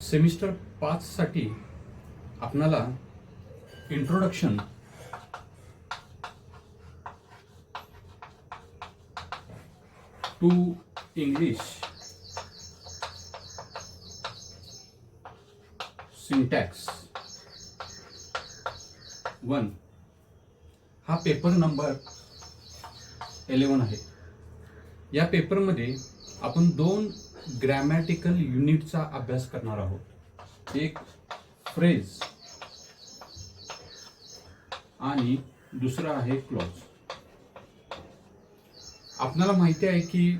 Semester 5 साठी आपणाला introduction to English syntax 1 हा पेपर नंबर 11 आहे. या पेपरमध्ये आपण 2 ग्रॅमॅटिकल युनिटचा अभ्यास करणार आहोत. एक फ्रेज आणि दुसरा आहे क्लॉज. आपल्याला माहिती आहे की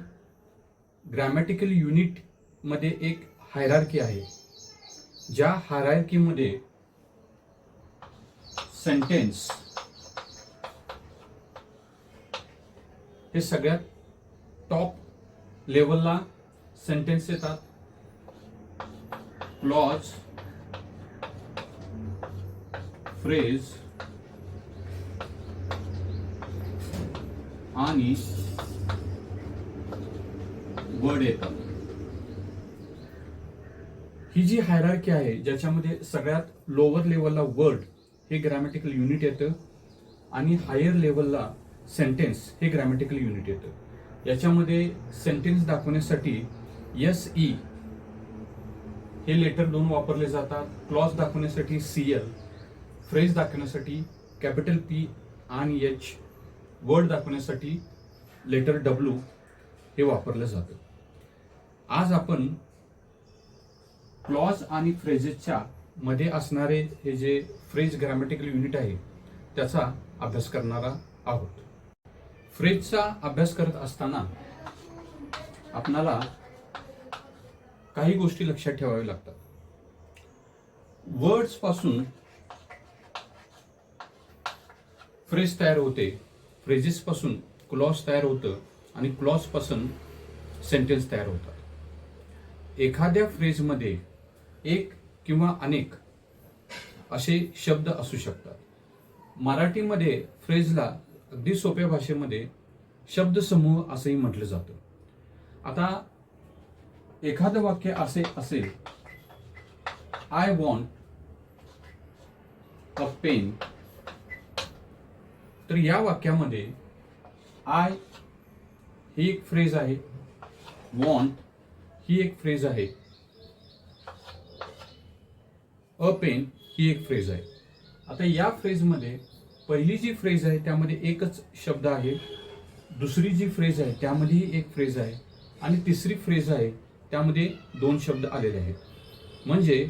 ग्रॅमॅटिकल युनिट मध्ये एक हायरार्की आहे. ज्या हायरार्की मध्ये सेंटेन्स हे सगळ्यात टॉप लेवलला सेंटेन्स येतात. क्लॉज, फ्रेज आणि वर्ड येतात. ही जी हायरार्की आहे ज्याच्यामध्ये सगळ्यात लोअर लेवलला वर्ड हे ग्रॅमॅटिकल युनिट येतं आणि हायर लेवलला सेंटेन्स हे ग्रॅमॅटिकल युनिट येतं. याच्यामध्ये सेंटेन्स दाखवण्यासाठी SE हे लेटर 2 वापरले जातात. क्लॉज दाखवण्यासाठी CL, फ्रेज दाखवण्यासाठी कॅपिटल P आणि H, वर्ड दाखवण्यासाठी लेटर W हे वापरलं जातं. आज आपण क्लॉज आणि फ्रेजेसच्या मध्ये असणारे हे जे फ्रेज ग्रॅमॅटिकल युनिट आहे त्याचा अभ्यास करणार आहोत. फ्रेजचा अभ्यास करत असताना आपणाला काही गोष्टी लक्षात ठेवाव्या लागतात. वर्ड्स पासून फ्रेज तयार होते, फ्रेजेस पासून क्लॉज तयार होतं आणि क्लॉज पासून सेंटेन्स तयार होतात. एखाद्या फ्रेजमध्ये एक किंवा अनेक असे शब्द असू शकतात. मराठीमध्ये फ्रेजला अगदी सोप्या भाषेमध्ये शब्दसमूह असंही म्हटलं जातं. आता एखादं वाक्य असे असेल, आय वॉन्ट अ पेन, तर या वाक्यामध्ये आय ही एक फ्रेज आहे, वॉन्ट ही एक फ्रेज आहे, अ पेन ही एक फ्रेज आहे. आता या फ्रेजमध्ये पहिली जी फ्रेज आहे त्यामध्ये एकच शब्द आहे, दुसरी जी फ्रेज आहे त्यामध्येही एक फ्रेज आहे आणि तिसरी फ्रेज आहे त्यामध्ये 2 शब्द आलेले आहेत. म्हणजे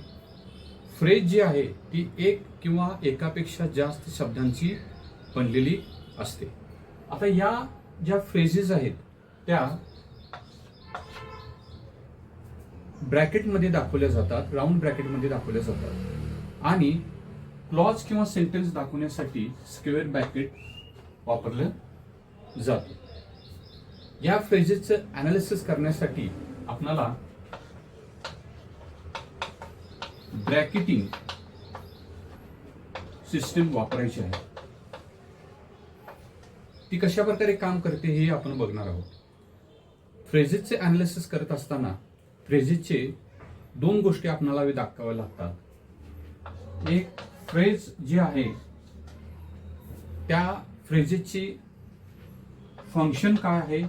फ्रेज जी आहे ती एक किंवा एकापेक्षा जास्त शब्दांची बनलेली असते. आता या ज्या फ्रेजेस आहेत त्या ब्रॅकेटमध्ये दाखवल्या जातात, राऊंड ब्रॅकेटमध्ये दाखवल्या जातात आणि क्लॉज किंवा सेंटेन्स दाखवण्यासाठी स्क्वेअर ब्रॅकेट वापरलं जातं. या फ्रेजेसचं अनालिसिस करण्यासाठी आपल्याला ब्रॅकेटिंग सिस्टीम वापरायची आहे. ती कशा प्रकारे काम करते हे आपण बघणार आहोत. फ्रेजेसचे अनालिसिस करत असताना फ्रेजेसचे 2 गोष्टी आपल्याला दाखवाव्या लागतात. एक फ्रेज जी आहे त्या फ्रेजेसची फंक्शन काय आहे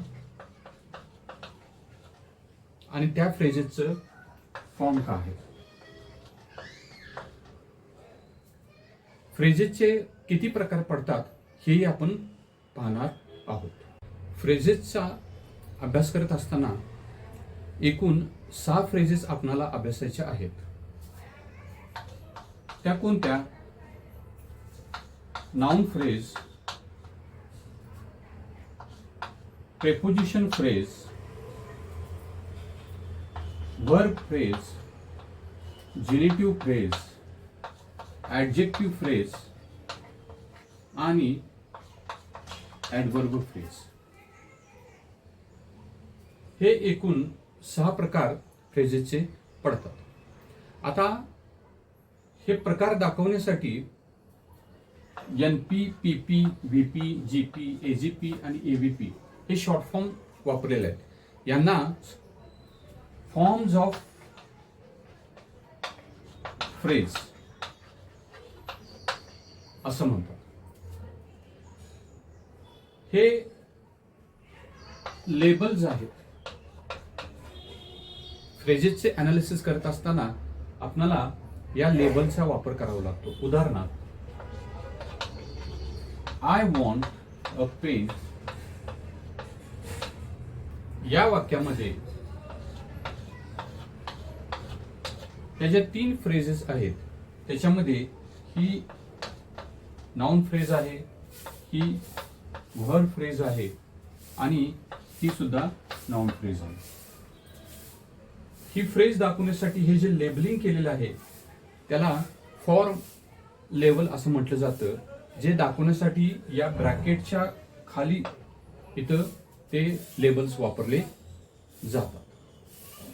आणि त्या फ्रेजेसचं फॉर्म काय आहे. फ्रेजेसचे किती प्रकार पडतात हेही आपण पाहणार आहोत. फ्रेजेसचा अभ्यास करत असताना एकूण 6 फ्रेजेस आपल्याला अभ्यासायच्या आहेत. त्या कोणत्या? Noun phrase, preposition phrase, verb phrase, genitive phrase, adjective phrase आणि ऍडवर्ब फ्रेज. हे एकूण 6 प्रकार फ्रेजेसचे पडतात. आता हे प्रकार दाखवण्यासाठी NP, PP, VP, GP, AGP आणि AVP हे शॉर्ट फॉर्म वापरलेले आहेत. यांना फॉर्म्स ऑफ फ्रेज असं म्हणतात. हे लेबल्स आहेत. फ्रेजेसचे अनालिसिस करत असताना आपल्याला या लेबलचा वापर करावा लागतो. उदाहरणार्थ, आय वॉन्ट अ पेन. या वाक्यामध्ये त्याच्या 3 फ्रेजेस आहेत. त्याच्यामध्ये ही नाउन फ्रेज आहे, ही व्हर्ब फ्रेज आहे आणि ही सुद्धा नाउन फ्रेज आहे. ही फ्रेज दाखवण्यासाठी हे जे लेबलिंग केलेलं आहे त्याला फॉर्म लेवल असं म्हटलं जातं, जे दाखवण्यासाठी या ब्रॅकेटच्या खाली इथं ते लेबल्स वापरले जातात.